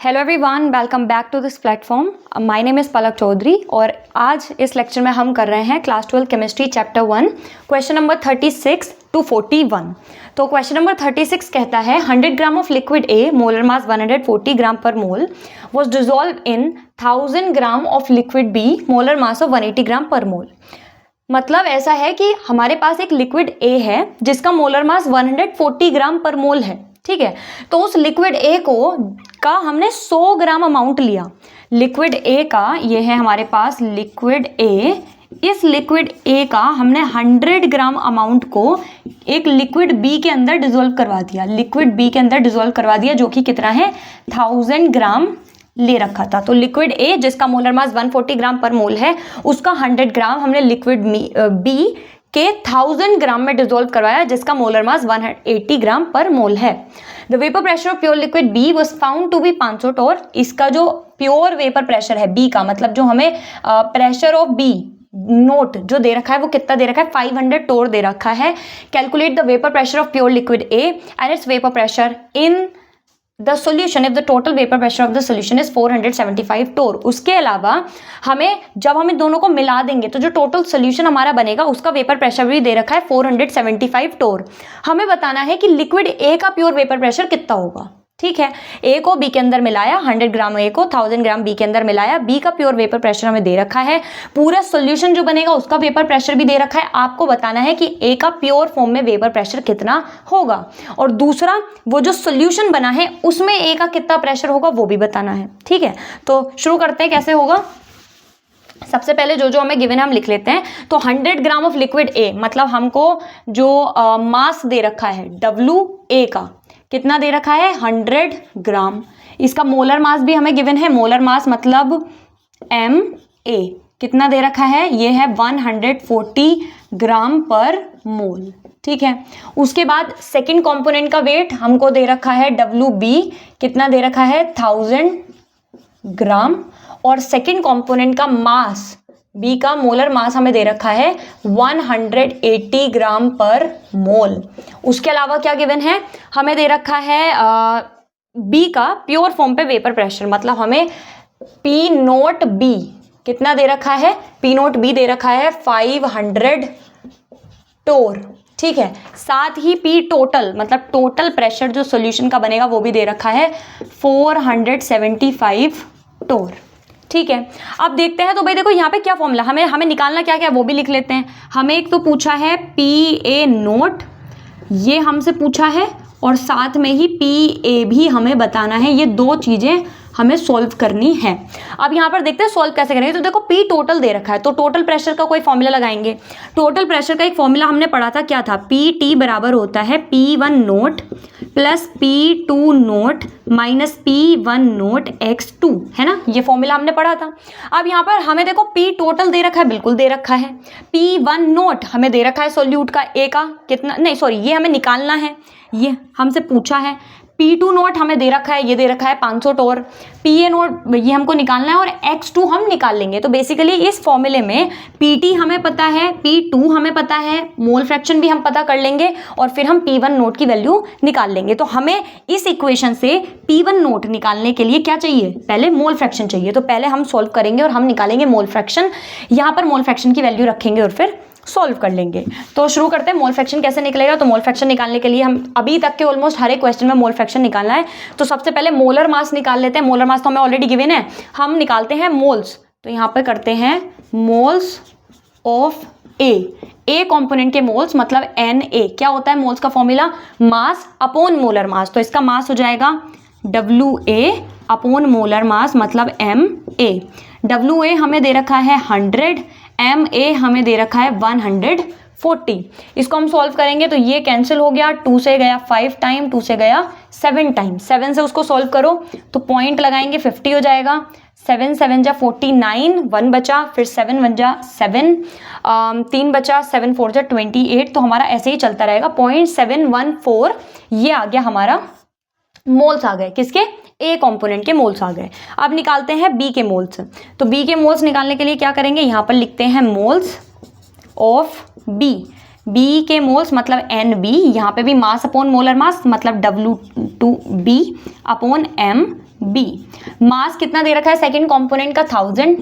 Hello everyone, welcome back to this platform. My name is Palak Chaudhary और आज इस lecture में हम कर रहे हैं class 12 chemistry chapter 1 question number 36 to 41। तो क्वेश्चन नंबर 36 कहता है 100 gram of liquid A molar mass 140 gram पर mole was dissolve in 1000 gram of liquid B molar mass of 180 gram पर मोल। मतलब ऐसा है कि हमारे पास एक लिक्विड ए है जिसका मोलर मास 140 ग्राम पर मोल है, ठीक है। तो उस लिक्विड ए का हमने 100 ग्राम अमाउंट लिया। लिक्विड ए का ये है हमारे पास लिक्विड ए, इस लिक्विड ए का हमने 100 ग्राम अमाउंट को एक लिक्विड बी के अंदर डिजोल्व करवा दिया, लिक्विड बी के अंदर डिजोल्व करवा दिया जो कि कितना है 1000 ग्राम ले रखा था। तो लिक्विड ए जिसका मोलर मास 140 ग्राम पर मोल है उसका 100 ग्राम हमने लिक्विड बी के 1000 ग्राम में डिजोल्व करवाया जिसका मोलर मास 180 ग्राम पर मोल है। The vapour pressure of pure liquid B was found to be 500 torr. इसका जो प्योर वेपर प्रेशर है बी का, मतलब जो हमें प्रेशर ऑफ बी नोट जो दे रखा है वो कितना दे रखा है 500 टोर दे रखा है। Calculate the vapour pressure of pure liquid A and it's vapour pressure in the solution if the total vapour pressure of the solution is 475 टोर। उसके अलावा हमें जब हम इन दोनों को मिला देंगे तो जो टोटल सोल्यूशन हमारा बनेगा उसका वेपर प्रेशर भी दे रखा है 475 टोर। हमें बताना है कि लिक्विड ए का प्योर वेपर प्रेशर कितना होगा, ठीक है। ए को बी के अंदर मिलाया, 100 ग्राम ए को 1000 ग्राम बी के अंदर मिलाया, बी का प्योर वेपर प्रेशर हमें दे रखा है, पूरा सॉल्यूशन जो बनेगा उसका वेपर प्रेशर भी दे रखा है। आपको बताना है कि ए का प्योर फॉर्म में वेपर प्रेशर कितना होगा और दूसरा वो जो सॉल्यूशन बना है उसमें ए का कितना प्रेशर होगा वो भी बताना है, ठीक है। तो शुरू करते हैं कैसे होगा। सबसे पहले जो हमें गिवन है हम लिख लेते हैं। तो 100 ग्राम ऑफ लिक्विड ए, मतलब हमको जो मास दे रखा है डब्ल्यू ए का कितना दे रखा है 100 ग्राम। इसका मोलर मास भी हमें गिवन है, मोलर मास मतलब एम ए कितना दे रखा है, ये है 140 ग्राम पर मोल, ठीक है। उसके बाद सेकंड कंपोनेंट का वेट हमको दे रखा है डब्ल्यू बी, कितना दे रखा है 1000 ग्राम और सेकंड कंपोनेंट का मास बी का मोलर मास हमें दे रखा है 180 ग्राम पर मोल। उसके अलावा क्या गिवन है, हमें दे रखा है बी का प्योर फॉर्म पे वेपर प्रेशर, मतलब हमें पी नोट बी कितना दे रखा है, पी नोट बी दे रखा है 500 टोर, ठीक है। साथ ही पी टोटल मतलब टोटल प्रेशर जो सॉल्यूशन का बनेगा वो भी दे रखा है 475 टोर, ठीक है। अब देखते हैं। तो भाई देखो यहाँ पे क्या फॉर्मूला हमें निकालना क्या क्या वो भी लिख लेते हैं। हमें एक तो पूछा है पी ए नोट, ये हमसे पूछा है और साथ में ही पी ए भी हमें बताना है। ये दो चीजें हमें सॉल्व करनी है। अब यहाँ पर देखते हैं सॉल्व कैसे करेंगे। तो देखो पी टोटल दे रखा है तो टोटल प्रेशर का कोई फॉर्मूला लगाएंगे। टोटल प्रेशर का एक फॉर्मूला हमने पढ़ा था, क्या था, पी टी बराबर होता है P1 note plus P2 note minus P1 note x2, है ना, ये फॉर्मूला हमने पढ़ा था। अब यहाँ पर हमें देखो पी टोटल दे रखा है, बिल्कुल दे रखा है। P1 नोट हमें दे रखा है सोल्यूट का ए का कितना, नहीं सॉरी ये हमें निकालना है, ये हमसे पूछा है। P2 नोट हमें दे रखा है, ये दे रखा है 500 टोर। PA नोट ये हमको निकालना है और X2 हम निकाल लेंगे। तो बेसिकली इस फॉर्मूले में PT हमें पता है, P2 हमें पता है, मोल फ्रैक्शन भी हम पता कर लेंगे और फिर हम P1 नोट की वैल्यू निकाल लेंगे। तो हमें इस इक्वेशन से P1 नोट निकालने के लिए क्या चाहिए, पहले मोल फ्रैक्शन चाहिए। तो पहले हम सॉल्व करेंगे और हम निकालेंगे मोल फ्रैक्शन, यहाँ पर मोल फ्रैक्शन की वैल्यू रखेंगे और फिर सॉल्व कर लेंगे। तो शुरू करते हैं। मोल फ्रैक्शन कैसे निकलेगा, तो मोल फ्रैक्शन निकालने के लिए हम अभी तक के ऑलमोस्ट हर एक क्वेश्चन में मोल फ्रैक्शन निकालना है। तो सबसे पहले मोलर मास निकाल लेते हैं। मोलर मास तो हमें ऑलरेडी गिवन है, हम निकालते हैं मोल्स। तो यहाँ पे करते हैं मोल्स ऑफ ए कॉम्पोनेंट के मोल्स मतलब Na। क्या होता है मोल्स का फॉर्मूला, मास अपॉन मोलर मास। तो इसका मास हो जाएगा WA अपॉन मोलर मास मतलब Ma। WA हमें दे रखा है 100, Ma हमें दे रखा है 140। इसको हम सॉल्व करेंगे तो ये कैंसिल हो गया, 2 से गया 5 टाइम, 2 से गया 7 टाइम, 7 से उसको सॉल्व करो तो पॉइंट लगाएंगे 50 हो जाएगा। 7 7 जा 49, 1 बचा, फिर 7 1 जा 7, 3 बचा, 7 4 जा 28। तो हमारा ऐसे ही चलता रहेगा। 0.714 ये आ गया हमारा, मोल्स आ गए किसके, ए कंपोनेंट के मोल्स आ गए। अब निकालते हैं बी के मोल्स। तो बी के मोल्स निकालने के लिए क्या करेंगे, यहाँ पर लिखते हैं मोल्स ऑफ बी। बी के मोल्स मतलब एन बी, यहाँ पे भी मास अपॉन मोलर मास मतलब W2B अपॉन एम बी। मास कितना दे रखा है सेकेंड कंपोनेंट का 1000,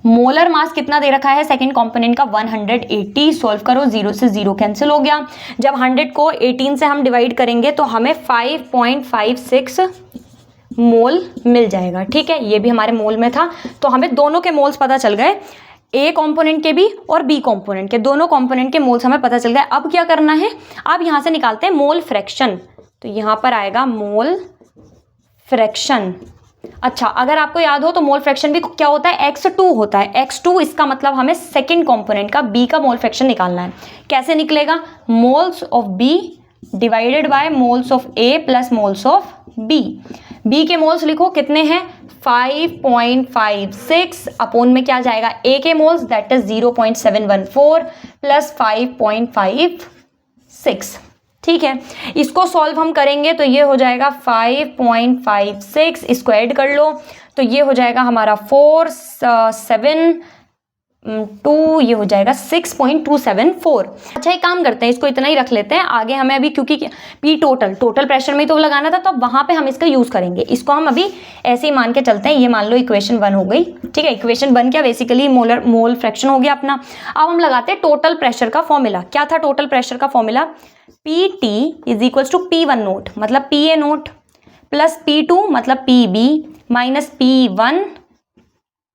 मोलर मास कितना दे रखा है सेकेंड कंपोनेंट का 180। सॉल्व करो, 0 से 0 कैंसिल हो गया। जब 100 को 18 से हम डिवाइड करेंगे तो हमें 5.56 मोल मिल जाएगा। ठीक है, ये भी हमारे मोल में था, तो हमें दोनों के मोल्स पता चल गए, ए कंपोनेंट के भी और बी कंपोनेंट के, दोनों कंपोनेंट के मोल्स हमें पता चल गए। अब क्या करना है, अब यहां से निकालते हैं मोल फ्रैक्शन। तो यहां पर आएगा मोल फ्रैक्शन। अच्छा, अगर आपको याद हो तो मोल फ्रैक्शन भी क्या होता है, x2 होता है। x2 इसका मतलब हमें सेकेंड कंपोनेंट का b का मोल फ्रैक्शन निकालना है। कैसे निकलेगा, moles of b divided by moles of a plus moles of b। b के मोल्स लिखो कितने हैं, 5.56 अपोन में क्या जाएगा, a के मोल्स दैट इज 0.714 प्लस 5.56। ठीक है, इसको सॉल्व हम करेंगे तो ये हो जाएगा 5.56, इसको ऐड कर लो तो ये हो जाएगा हमारा 472, ये हो जाएगा 6.274। अच्छा, एक काम करते हैं, इसको इतना ही रख लेते हैं। आगे हमें अभी क्योंकि पी टोटल प्रेशर में ही तो लगाना था, तो वहां पे हम इसका यूज करेंगे। इसको हम अभी ऐसे ही मान के चलते हैं। ये मान लो इक्वेशन 1 हो गई। ठीक है, इक्वेशन 1 क्या, बेसिकली मोल फ्रैक्शन हो गया अपना। अब हम लगाते हैं टोटल प्रेशर का फॉर्मूला। क्या था टोटल प्रेशर का formula, PT is equal to P1 naught मतलब PA नोट प्लस P2 मतलब PB माइनस P1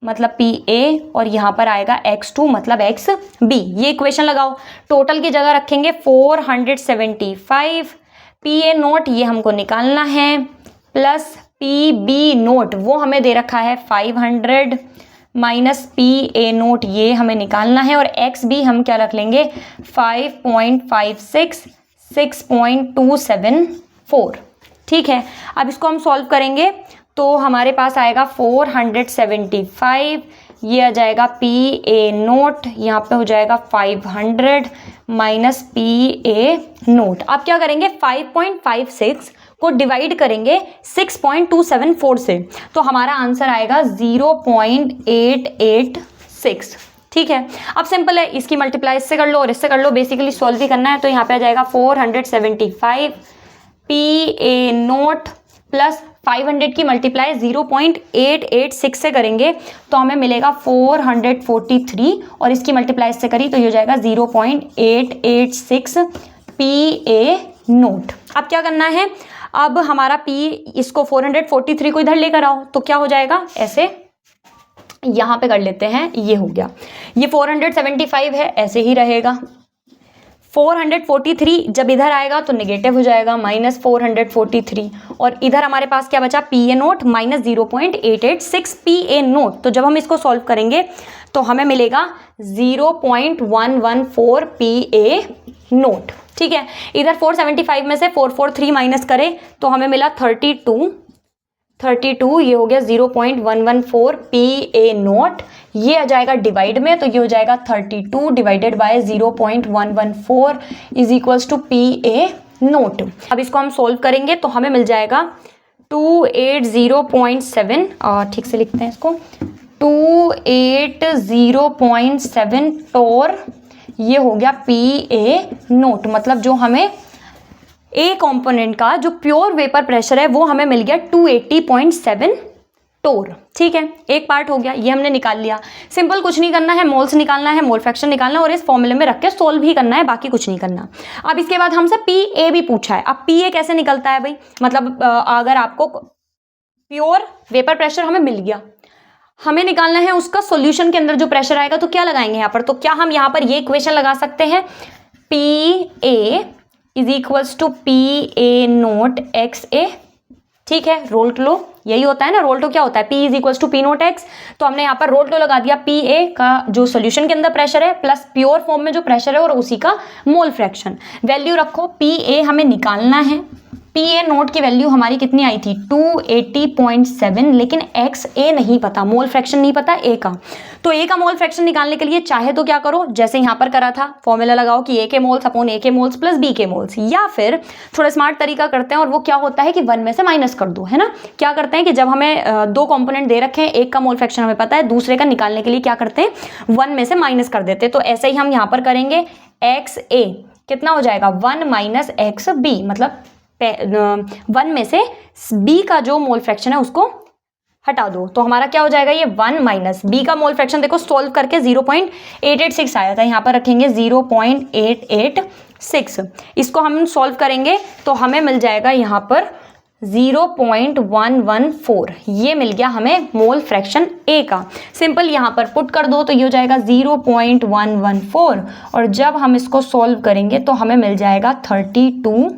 मतलब PA और यहाँ पर आएगा X2 मतलब XB। ये इक्वेशन लगाओ, टोटल की जगह रखेंगे 475, PA नोट ये हमको निकालना है प्लस PB नोट वो हमें दे रखा है 500 माइनस PA नोट ये हमें निकालना है, और XB हम क्या रख लेंगे 5.56 6.274। ठीक है, अब इसको हम सॉल्व करेंगे तो हमारे पास आएगा 475, ये आ जाएगा PA नोट, यहाँ पे हो जाएगा 500 माइनस PA नोट। अब क्या करेंगे, 5.56 को डिवाइड करेंगे 6.274 से, तो हमारा आंसर आएगा 0.886। ठीक है, अब सिंपल है, इसकी मल्टीप्लाई इससे कर लो और इससे कर लो, बेसिकली सॉल्व ही करना है। तो यहाँ पे आ जाएगा 475 PA नोट प्लस 500 की मल्टीप्लाई 0.886 से करेंगे तो हमें मिलेगा 443, और इसकी मल्टीप्लाई इससे करी तो ये हो जाएगा 0.886 PA नोट। अब क्या करना है, अब हमारा P इसको 443 को इधर लेकर आओ तो क्या हो जाएगा, ऐसे यहां पे कर लेते हैं, ये हो गया। ये 475 है, ऐसे ही रहेगा। 443 जब इधर आएगा तो नेगेटिव हो जाएगा, माइनस 443, और इधर हमारे पास क्या बचा, PA note minus 0.886 PA note. तो जब हम इसको सॉल्व करेंगे तो हमें मिलेगा 0.114 PA नोट। ठीक है, इधर 475 में से 443 माइनस करें तो हमें मिला 32, ये हो गया 0.114 PA नोट। ये आ जाएगा डिवाइड में, तो ये हो जाएगा 32 divided by 0.114 is equals to PA naught. अब इसको हम सोल्व करेंगे तो हमें मिल जाएगा 280.7, और ठीक से लिखते हैं इसको, 280.7 टोर, ये हो गया PA नोट। मतलब जो हमें ए कंपोनेंट का जो प्योर वेपर प्रेशर है वो हमें मिल गया 280.7 टोर। ठीक है, एक पार्ट हो गया, ये हमने निकाल लिया। सिंपल, कुछ नहीं करना है, मोल्स निकालना है, मोल फ्रैक्शन निकालना है और इस फॉर्मूले में रख के सोल्व ही करना है, बाकी कुछ नहीं करना। अब इसके बाद हमसे PA भी पूछा है। अब PA कैसे निकलता है भाई, मतलब अगर आपको प्योर वेपर प्रेशर हमें मिल गया, हमें निकालना है उसका सॉल्यूशन के अंदर जो प्रेशर आएगा, तो क्या लगाएंगे यहाँ पर, तो क्या हम यहाँ पर ये इक्वेशन लगा सकते हैं, PA is equals to PA naught XA। ठीक है, रोल्ट लो, यही होता है ना, रोल्ट लो क्या होता है, P is equals to P naught X। तो हमने यहाँ पर रोल्ट लो लगा दिया, PA का जो सोल्यूशन के अंदर प्रेशर है प्लस प्योर फॉर्म में जो प्रेशर है और उसी का मोल फ्रैक्शन। वैल्यू रखो, PA हमें निकालना है, PA नोट की वैल्यू हमारी कितनी आई थी 280.7, लेकिन XA नहीं पता, मोल फ्रैक्शन नहीं पता A का। तो A का मोल फ्रैक्शन निकालने के लिए चाहे तो क्या करो, जैसे यहाँ पर करा था, फॉर्मूला लगाओ कि A के मोल्स अपॉन A के मोल्स प्लस B के मोल्स, या फिर थोड़ा स्मार्ट तरीका करते हैं और वो क्या होता है कि 1 में से माइनस कर दो, है ना। क्या करते हैं कि जब हमें दो कंपोनेंट दे रखे हैं, एक का मोल फ्रैक्शन हमें पता है, दूसरे का निकालने के लिए क्या करते हैं 1 में से माइनस कर देते हैं। तो ऐसे ही हम यहाँ पर करेंगे, XA कितना हो जाएगा 1 माइनस XB, मतलब 1 में से B का जो मोल फ्रैक्शन है उसको हटा दो, तो हमारा क्या हो जाएगा, ये 1 माइनस B का मोल फ्रैक्शन देखो सॉल्व करके 0.886 आया था, यहाँ पर रखेंगे 0.886, इसको हम सॉल्व करेंगे तो हमें मिल जाएगा यहाँ पर 0.114, ये मिल गया हमें मोल फ्रैक्शन A का। सिंपल यहाँ पर पुट कर दो तो ये हो जाएगा 0.114, और जब हम इसको सॉल्व करेंगे तो हमें मिल जाएगा 32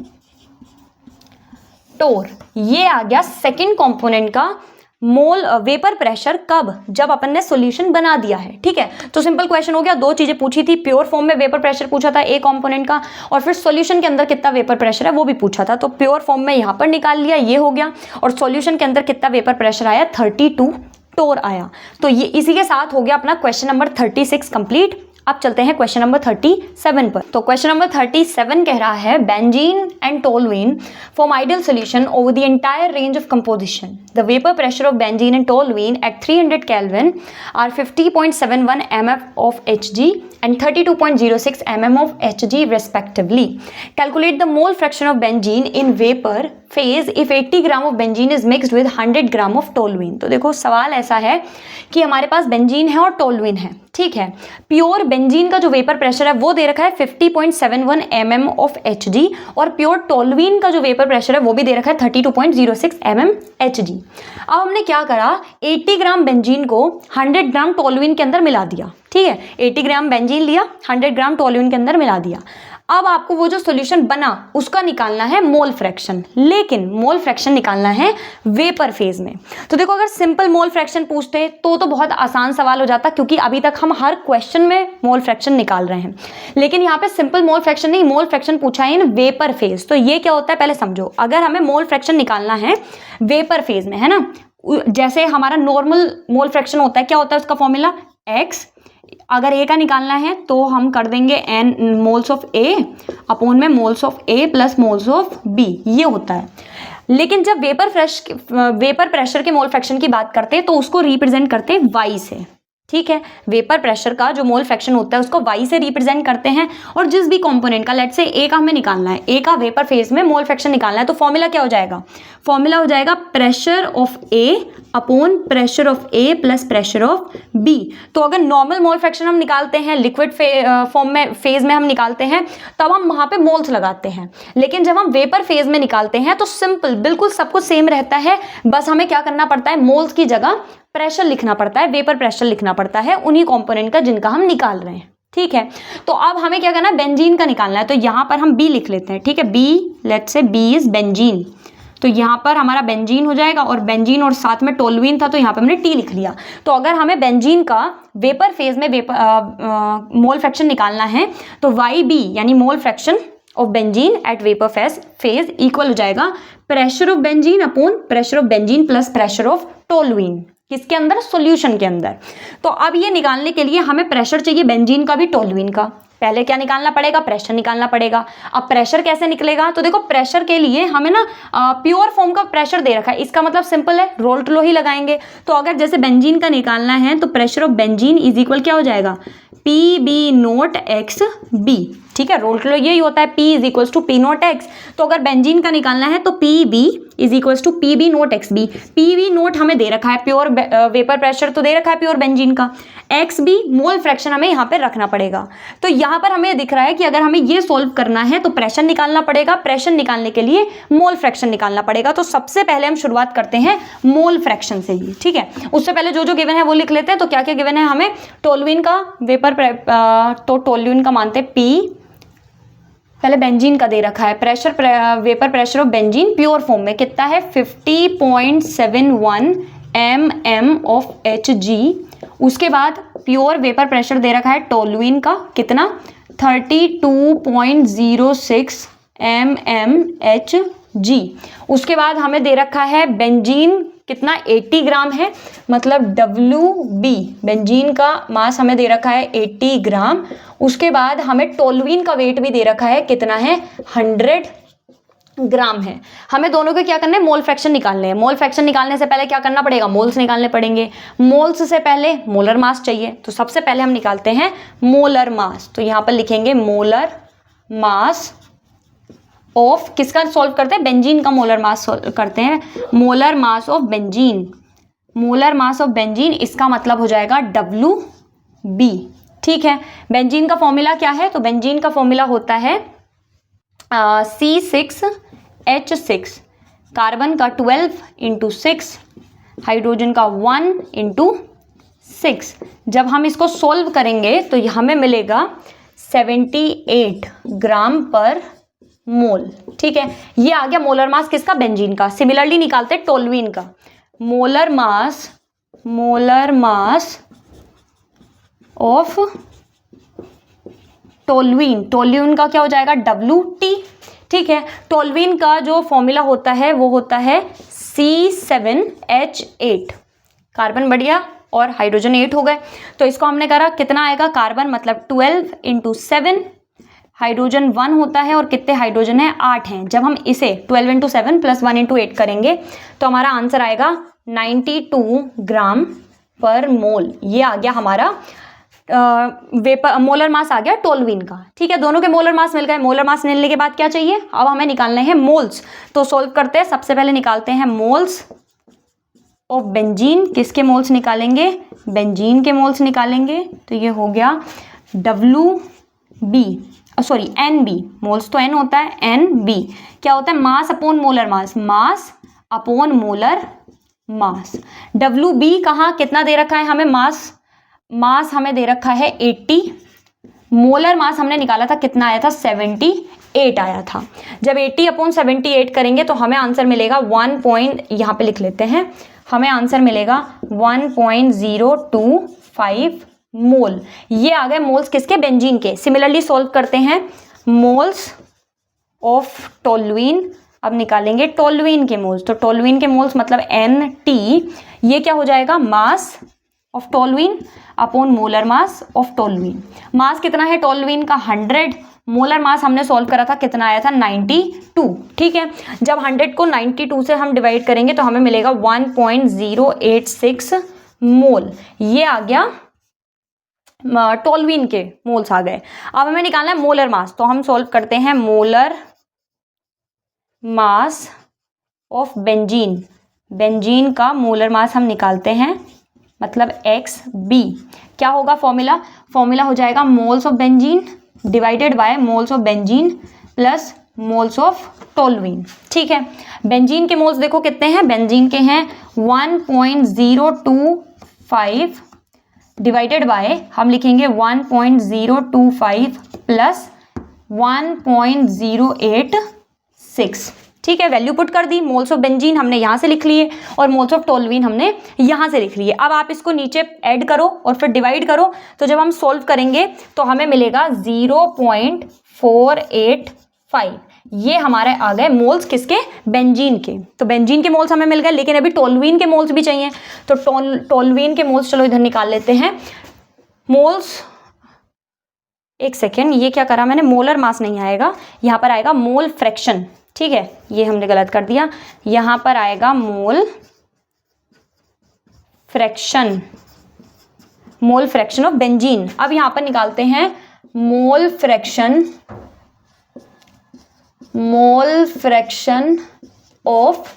टोर। ये आ गया सेकंड कंपोनेंट का मोल वेपर प्रेशर, कब, जब अपन ने सॉल्यूशन बना दिया है। ठीक है, तो सिंपल क्वेश्चन हो गया, दो चीजें पूछी थी, प्योर फॉर्म में वेपर प्रेशर पूछा था ए कंपोनेंट का, और फिर सॉल्यूशन के अंदर कितना वेपर प्रेशर है वो भी पूछा था। तो प्योर फॉर्म में यहाँ पर निकाल लिया, ये हो गया, और सॉल्यूशन के अंदर कितना वेपर प्रेशर आया, 32 टोर आया। तो ये इसी के साथ हो गया अपना क्वेश्चन नंबर 36 कंप्लीट। अब चलते हैं क्वेश्चन नंबर 37 पर। तो क्वेश्चन नंबर 37 कह रहा है benzene and toluene form ideal solution over the entire range of composition. The vapour pressure of benzene and toluene at 300 kelvin are 50.71 mm of Hg and 32.06 mm of Hg respectively. Calculate the mole fraction of benzene in vapor phase if 80 gram of benzene is mixed with 100 gram of toluene। तो देखो सवाल ऐसा है कि हमारे पास benzene है और toluene है, ठीक है। प्योर बेंजीन का जो वेपर प्रेशर है वो दे रखा है 50.71 mm of Hg, और प्योर टोलुइन का जो वेपर प्रेशर है वो भी दे रखा है 32.06 mm Hg। अब हमने क्या करा, 80 ग्राम बेंजीन को 100 ग्राम टोलुइन के अंदर मिला दिया, ठीक है। 80 ग्राम बेंजीन लिया, 100 ग्राम टोलुइन के अंदर मिला दिया। अब आपको वो जो सॉल्यूशन बना उसका निकालना है मोल फ्रैक्शन, लेकिन मोल फ्रैक्शन निकालना है वेपर फेज में। तो देखो अगर सिंपल मोल फ्रैक्शन पूछते तो बहुत आसान सवाल हो जाता, क्योंकि अभी तक हम हर क्वेश्चन में मोल फ्रैक्शन निकाल रहे हैं, लेकिन यहाँ पे सिंपल मोल फ्रैक्शन नहीं, मोल फ्रैक्शन पूछा है इन वेपर फेज। तो ये क्या होता है पहले समझो, अगर हमें मोल फ्रैक्शन निकालना है वेपर फेज में, है ना, जैसे हमारा नॉर्मल मोल फ्रैक्शन होता है, क्या होता है उसका फॉर्मूला x, अगर A का निकालना है तो हम कर देंगे n moles of A upon में moles of A plus moles of B, ये होता है। लेकिन जब वेपर प्रेशर के मोल फ्रैक्शन की बात करते हैं तो उसको रिप्रेजेंट करते हैं y से, ठीक है। वेपर प्रेशर का जो मोल फ्रैक्शन होता है उसको y से रिप्रेजेंट करते हैं, और जिस भी कंपोनेंट का, लेट्स से A का हमें निकालना है, A का वेपर फेज में मोल फ्रैक्शन निकालना है, तो फॉर्मूला क्या हो जाएगा, फॉर्मूला हो जाएगा pressure of A upon pressure of A plus pressure of B। तो अगर नॉर्मल मोल फ्रैक्शन हम निकालते हैं, लिक्विड फॉर्म में फेज में हम निकालते हैं, तब हम वहां पे मोल्स लगाते हैं, लेकिन जब हम वेपर फेज में निकालते हैं तो सिंपल बिल्कुल सब कुछ सेम रहता है, बस हमें क्या करना पड़ता है, मोल्स की जगह प्रेशर लिखना पड़ता है, वेपर प्रेशर लिखना पड़ता है उन्हीं कंपोनेंट का जिनका हम निकाल रहे हैं, ठीक है। तो अब हमें क्या करना है, बेंजीन का निकालना है, तो यहाँ पर हम B लिख लेते हैं, ठीक है। B, let's say B is benzene, तो यहाँ पर हमारा बेंजीन हो जाएगा, और बेंजीन और साथ में टोलुइन था तो यहाँ पर हमने T लिख लिया। तो अगर हमें बेंजीन का वेपर फेज में मोल फ्रैक्शन निकालना है तो YB यानी mole fraction of benzene at vapour phase equal हो जाएगा pressure of benzene upon pressure of benzene plus pressure of toluene, किसके अंदर, सॉल्यूशन के अंदर। तो अब ये निकालने के लिए हमें प्रेशर चाहिए बेंजीन का भी टोलुइन का, पहले क्या निकालना पड़ेगा, प्रेशर निकालना पड़ेगा। अब प्रेशर कैसे निकलेगा, तो देखो प्रेशर के लिए हमें ना प्योर फॉर्म का प्रेशर दे रखा है, इसका मतलब सिंपल है, रोल्ट लॉ ही लगाएंगे। तो अगर जैसे बेंजीन का निकालना है तो pressure of benzene is equal क्या हो जाएगा, PB नोट XB, ठीक है। रोल्ट लॉ यही होता है, P is equals to P naught X। तो अगर बेंजीन का निकालना है तो PB is equals to PB naught XB। PB naught हमें दे रखा है, प्योर वेपर प्रेशर तो दे रखा है प्योर बेंजीन का, XB मोल फ्रैक्शन हमें यहाँ पे रखना पड़ेगा। तो यहाँ पर हमें दिख रहा है कि अगर हमें ये सोल्व करना है तो प्रेशर निकालना पड़ेगा, प्रेशर निकालने के लिए मोल फ्रैक्शन निकालना पड़ेगा। तो सबसे पहले हम शुरुआत करते हैं मोल फ्रैक्शन से ही, ठीक है। उससे पहले जो जो गिवन है वो लिख लेते हैं। तो क्या क्या गिवन है हमें, टोलुइन का वेपर तो टोलुइन का मानते हैं P, पहले बेंजीन का दे रखा है pressure, vapour pressure of benzene pure form में कितना है 50.71 mm ऑफ Hg। उसके बाद प्योर वेपर प्रेशर दे रखा है टोलुइन का कितना 32.06 mm Hg। उसके बाद हमें दे रखा है बेंजीन कितना 80 ग्राम है, मतलब WB, बेंजीन का मास हमें दे रखा है 80 ग्राम। उसके बाद हमें टोलुइन का वेट भी दे रखा है, कितना है 100 ग्राम है। हमें दोनों के क्या करना है, मोल फ्रैक्शन निकालने हैं। मोल फ्रैक्शन निकालने से पहले क्या करना पड़ेगा, मोल्स निकालने पड़ेंगे। मोल्स से पहले मोलर मास चाहिए, तो सबसे पहले हम निकालते हैं मोलर मास। तो यहाँ पर लिखेंगे मोलर मास ऑफ किसका सॉल्व करते हैं, बेंजीन का मोलर मास करते हैं, molar mass of benzene, molar mass of benzene, इसका मतलब हो जाएगा WB। ठीक है, बेंजीन का फॉर्मूला क्या है, तो बेंजीन का फॉर्मूला होता है C6H6, कार्बन का 12 × 6, हाइड्रोजन का 1 × 6। जब हम इसको सोल्व करेंगे तो हमें मिलेगा 78 ग्राम पर मोल। ठीक है, ये आ गया मोलर मास किसका, बेंजीन का। सिमिलरली निकालते हैं टोल्यूइन का, मोलर मास ऑफ टोल्यूइन का क्या हो जाएगा, WT। ठीक है, टोल्यूइन का जो फॉर्मूला होता है वो होता है C7H8, कार्बन बढ़ गया और हाइड्रोजन 8 हो गए। तो इसको हमने करा, कितना आएगा, कार्बन मतलब 12 × 7, हाइड्रोजन 1 होता है और कितने हाइड्रोजन है, 8 हैं। जब हम इसे 12 × 7 + 1 × 8 करेंगे तो हमारा आंसर आएगा 92 ग्राम पर मोल। ये आ गया हमारा मोलर मास आ गया टोल्यूइन का। ठीक है, दोनों के मोलर मास मिल गए। मोलर मास मिलने के बाद क्या चाहिए, अब हमें निकालने हैं मोल्स। तो सॉल्व करते हैं, सबसे पहले निकालते हैं मोल्स ऑफ बेंजीन। किसके मोल्स निकालेंगे, बेंजीन के मोल्स निकालेंगे। तो ये हो गया NB, मोल्स तो N होता है, NB क्या होता है, मास अपॉन मोलर मास, मास अपॉन मोलर मास। WB कहाँ कितना दे रखा है हमें, मास हमें दे रखा है 80, मोलर मास हमने निकाला था कितना आया था, 78 आया था। जब 80/78 करेंगे तो हमें आंसर मिलेगा यहाँ पे लिख लेते हैं, हमें आंसर मिलेगा 1.025 मोल। ये आ गए मोल्स किसके, बेंजीन के। सिमिलरली सॉल्व करते हैं मोल्स ऑफ टोल्यूइन। अब निकालेंगे टोल्यूइन के मोल्स। तो टोल्यूइन के मोल्स मतलब NT, ये क्या हो जाएगा, mass of toluene upon molar mass of toluene. Mass कितना है टोल्यूइन का, 100, मोलर मास हमने सॉल्व करा था कितना आया था, 92। ठीक है, जब 100 को 92 से हम डिवाइड करेंगे तो हमें मिलेगा 1.086 मोल। ये आ गया टोल्यूइन के मोल्स आ गए। अब हमें निकालना है मोलर मास। तो हम सॉल्व करते हैं molar mass of benzene. Benzene का मोलर मास हम निकालते हैं, मतलब XB। क्या होगा फॉर्मूला हो जाएगा moles of benzene divided by moles of benzene plus moles of toluene. ठीक है, बेंजीन के मोल्स देखो कितने हैं, बेंजीन के हैं 1.025 डिवाइडेड बाय हम लिखेंगे 1.025 प्लस 1.086। ठीक है, वैल्यू पुट कर दी। मोल्स ऑफ बेंजीन हमने यहाँ से लिख लिए और मोल्स ऑफ टोल्यूइन हमने यहाँ से लिख लिए। अब आप इसको नीचे ऐड करो और फिर डिवाइड करो। तो जब हम सॉल्व करेंगे तो हमें मिलेगा 0.485। ये हमारे आ गए मोल्स किसके, बेंजीन के। तो बेंजीन के मोल्स हमें मिल गए, लेकिन अभी टोल्यूइन के मोल्स भी चाहिए। तो टोल्यूइन के मोल्स चलो इधर निकाल लेते हैं। मोल्स, एक सेकेंड, ये क्या करा मैंने, मोलर मास नहीं आएगा, यहाँ पर आएगा मोल फ्रैक्शन। ठीक है, ये हमने गलत कर दिया, यहाँ पर आएगा mole fraction, mole fraction of benzene. अब यहाँ पर निकालते हैं मोल फ्रैक्शन ऑफ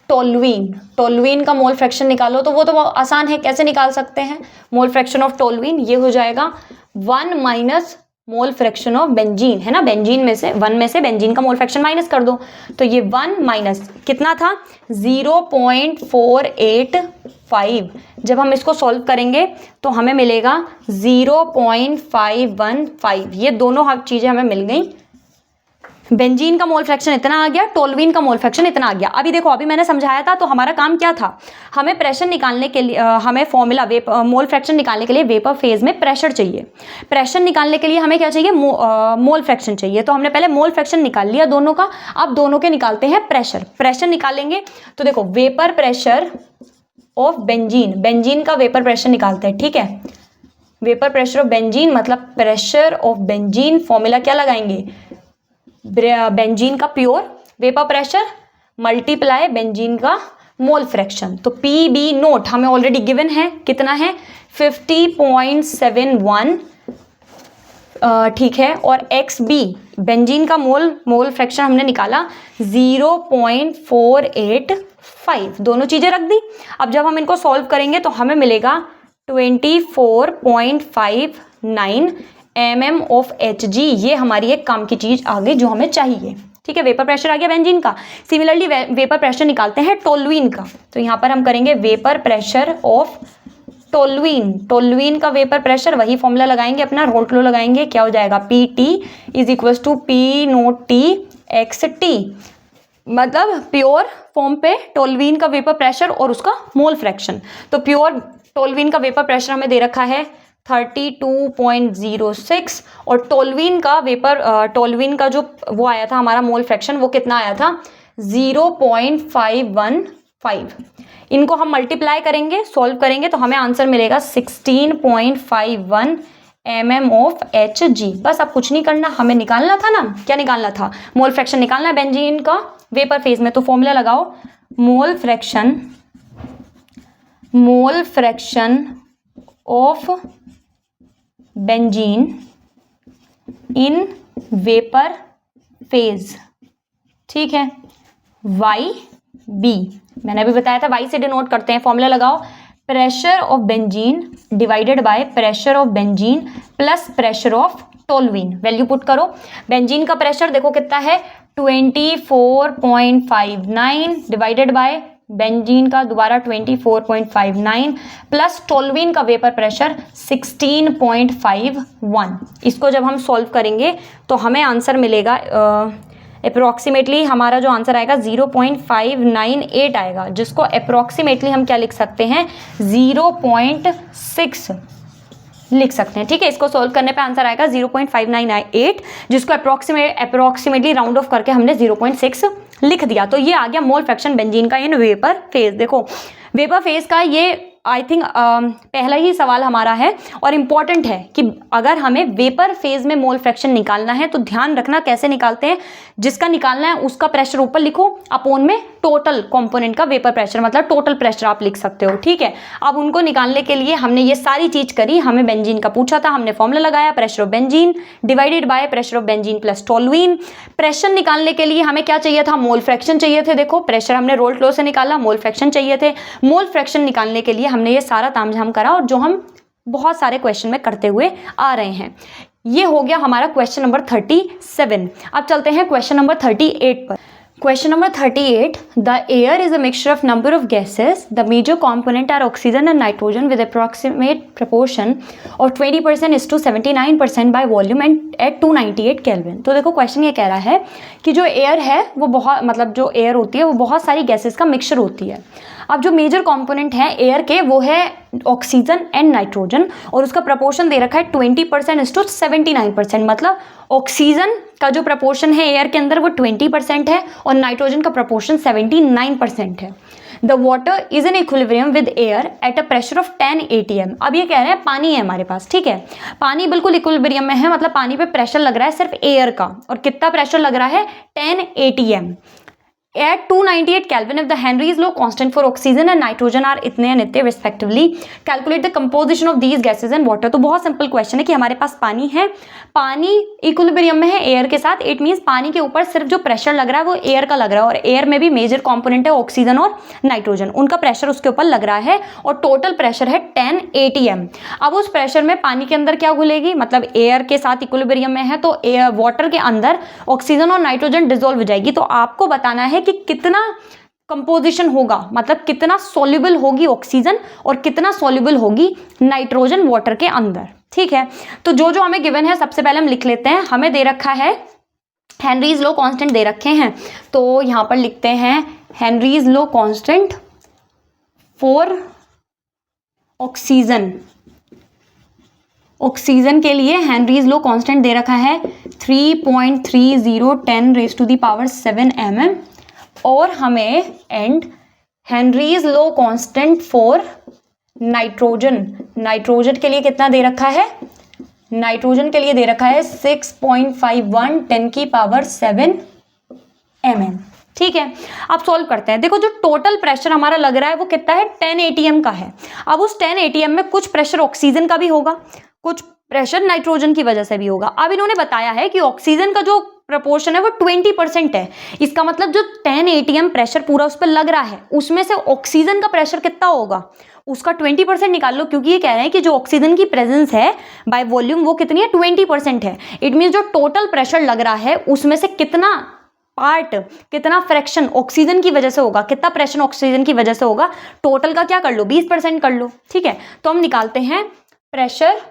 टोल्यूइन। टोल्यूइन का मोल फ्रैक्शन निकालो, तो वो तो आसान है, कैसे निकाल सकते हैं। मोल फ्रैक्शन ऑफ टोल्यूइन ये हो जाएगा 1 minus mole fraction of benzene, है ना, बेंजीन में से 1 में से बेंजीन का मोल फ्रैक्शन माइनस कर दो। तो ये 1 माइनस कितना था, 0.485। जब हम इसको सॉल्व करेंगे तो हमें मिलेगा 0.515। ये दोनों चीजें हमें मिल गई। बेंजीन का मोल फ्रैक्शन इतना आ गया, टोल्यूइन का मोल फ्रैक्शन इतना आ गया। अभी देखो, अभी मैंने समझाया था, तो हमारा काम क्या था, हमें प्रेशर निकालने के लिए हमें फॉर्मूला मोल फ्रैक्शन निकालने के लिए वेपर फेज में प्रेशर चाहिए। प्रेशर निकालने के लिए हमें क्या चाहिए, मोल फ्रैक्शन चाहिए। तो हमने पहले मोल फ्रैक्शन निकाल लिया दोनों का। अब दोनों के निकालते हैं प्रेशर। प्रेशर निकालेंगे तो देखो, vapour pressure of benzene, benzene का वेपर प्रेशर निकालते हैं। ठीक है, वेपर प्रेशर ऑफ बेंजीन मतलब प्रेशर ऑफ बेंजीन, फॉर्मूला क्या लगाएंगे, बेंजीन का pure vapour pressure multiply benzene का मोल फ्रैक्शन। तो PB नोट हमें ऑलरेडी गिवन है, कितना है 50.71 ठीक है, और XB बेंजीन का मोल फ्रैक्शन हमने निकाला 0.485, दोनों चीज़ें रख दी। अब जब हम इनको सॉल्व करेंगे तो हमें मिलेगा 24.59 mm ऑफ Hg। ये हमारी एक काम की चीज़ आ गई जो हमें चाहिए। ठीक है, वेपर प्रेशर आ गया बेंजीन का। सिमिलरली वेपर प्रेशर निकालते हैं टोल्यूइन का। तो यहाँ पर हम करेंगे वेपर प्रेशर ऑफ टोल्यूइन का वेपर प्रेशर, वही फॉर्मूला लगाएंगे अपना, रोल्ट लो लगाएंगे, क्या हो जाएगा PT is equal to P0T XT, मतलब प्योर फॉर्म पे टोल्यूइन का वेपर प्रेशर और उसका मोल फ्रैक्शन। तो प्योर टोल्यूइन का वेपर प्रेशर हमें दे रखा है 32.06 और टोल्यूइन का जो वो आया था हमारा मोल फ्रैक्शन, वो कितना आया था 0.515। इनको हम मल्टीप्लाई करेंगे, सॉल्व करेंगे तो हमें आंसर मिलेगा 16.51 mm ऑफ Hg। बस अब कुछ नहीं करना, हमें निकालना था ना, क्या निकालना था, मोल फ्रैक्शन निकालना है बेंजीन का वेपर फेज में। तो फॉर्मूला लगाओ, मोल fraction of benzene in vapour phase, ठीक है, YB। मैंने अभी बताया था Y से डिनोट करते हैं। फॉर्मूला लगाओ, pressure of benzene divided by pressure of benzene plus pressure of toluene. Value put करो। बेंजीन का प्रेशर देखो कितना है 24.59 डिवाइडेड बाय बेंजीन का दोबारा 24.59 प्लस टोल्यूइन का वेपर प्रेशर 16.51। इसको जब हम सॉल्व करेंगे तो हमें आंसर मिलेगा अप्रोक्सीमेटली, हमारा जो आंसर आएगा 0.598 आएगा, जिसको अप्रोक्सीमेटली हम क्या लिख सकते हैं 0.6 लिख सकते हैं। ठीक है, इसको सॉल्व करने पे आंसर आएगा 0.598, जिसको अप्रोक्सीमेटली राउंड ऑफ करके हमने 0.6 लिख दिया। तो ये आ गया मोल फ्रैक्शन बेंजीन का इन वेपर फेज। देखो वेपर फेज का ये आई थिंक पहला ही सवाल हमारा है और इम्पॉर्टेंट है कि अगर हमें वेपर फेज में मोल फ्रैक्शन निकालना है तो ध्यान रखना कैसे निकालते हैं। जिसका निकालना है उसका प्रेशर ऊपर लिखो, अपोन में टोटल कंपोनेंट का वेपर प्रेशर, मतलब टोटल प्रेशर आप लिख सकते हो। ठीक है, अब उनको निकालने के लिए हमने ये सारी चीज करी। हमें बेंजीन का पूछा था, हमने फॉर्मूला लगाया pressure of benzene divided by pressure of benzene plus toluene. Pressure निकालने के लिए हमें क्या चाहिए था, मोल फ्रैक्शन चाहिए थे। देखो प्रेशर हमने रोल्ट लॉ से निकाला, मोल फ्रैक्शन चाहिए थे। मोल फ्रैक्शन निकालने के लिए हमने ये सारा तामझाम करा और जो हम बहुत सारे क्वेश्चन में करते हुए आ रहे हैं। ये हो गया हमारा क्वेश्चन नंबर 37। अब चलते हैं क्वेश्चन नंबर 38 पर। Question number 38. The air is a mixture of number of gases. The major component are oxygen and nitrogen with approximate proportion of 20% is to 79% by volume and at 298 Kelvin. तो देखो question ये कह रहा है कि जो air है वो बहुत, मतलब जो एयर होती है वो बहुत सारी गैसेस का मिक्सचर होती है। अब जो मेजर कंपोनेंट है एयर के वो है ऑक्सीजन एंड नाइट्रोजन और उसका प्रपोर्शन दे रखा है 20% इज टू 79%। मतलब ऑक्सीजन का जो प्रपोर्शन है एयर के अंदर वो 20% है और नाइट्रोजन का प्रपोर्शन 79% है। The water is in equilibrium with air at a pressure of 10 atm। अब ये कह रहे हैं पानी है हमारे पास, ठीक है, पानी बिल्कुल इक्विलिब्रियम में है, मतलब पानी पे प्रेशर लग रहा है सिर्फ एयर का, और कितना प्रेशर लग रहा है 10 atm at 298 Kelvin if the Henry's law constant for oxygen and nitrogen are इतने and इतने respectively, calculate the composition of these gases and water। तो बहुत सिंपल क्वेश्चन है कि हमारे पास पानी है, पानी इक्विलिब्रियम में है एयर के साथ, इट मीन्स पानी के ऊपर सिर्फ जो प्रेशर लग रहा है वो एयर का लग रहा है और एयर में भी मेजर कंपोनेंट है ऑक्सीजन और नाइट्रोजन, उनका प्रेशर उसके ऊपर लग रहा है और टोटल प्रेशर है 10 atm। अब उस प्रेशर में पानी के अंदर क्या घुलेगी, मतलब एयर के साथ इक्विलिब्रियम में है तो एयर वाटर के अंदर ऑक्सीजन और नाइट्रोजन डिसॉल्व हो जाएगी। तो आपको बताना है कि कितना कंपोजिशन होगा, मतलब कितना सॉल्युबल होगी ऑक्सीजन और कितना सॉल्युबल होगी नाइट्रोजन वाटर के अंदर। ठीक है, तो जो जो हमें गिवन है सबसे पहले हम लिख लेते हैं। हमें दे रखा है हेनरीज लॉ कांस्टेंट दे रखे हैं, तो यहां पर लिखते हैं Henry's law constant for oxygen. Oxygen के लिए हेनरीज लॉ कांस्टेंट दे रखा है 3.3010 raised to the power 7 mm और हमें and Henry's law constant for nitrogen, nitrogen के लिए कितना दे रखा है, नाइट्रोजन के लिए दे रखा है 6.51 10 की पावर 7 mm। ठीक है, अब सॉल्व करते हैं। देखो जो टोटल प्रेशर हमारा लग रहा है वो कितना है 10 atm का है। अब उस 10 atm में कुछ प्रेशर ऑक्सीजन का भी होगा, कुछ प्रेशर नाइट्रोजन की वजह से भी होगा। अब इन्होंने बताया है कि ऑक्सीजन का जो प्रपोर्शन है वो 20% है। इसका मतलब जो 10 atm प्रेशर पूरा उस पर लग रहा है उसमें से ऑक्सीजन का प्रेशर कितना होगा, उसका 20% निकाल लो, क्योंकि ये कह रहे हैं कि जो ऑक्सीजन की प्रेजेंस है बाय वॉल्यूम वो कितनी है, 20% है। इट मीन्स जो टोटल प्रेशर लग रहा है उसमें से कितना पार्ट, कितना फ्रैक्शन ऑक्सीजन की वजह से होगा, कितना प्रेशर ऑक्सीजन की वजह से होगा, टोटल का क्या कर लो, 20% कर लो। ठीक है, तो हम निकालते हैं प्रेशर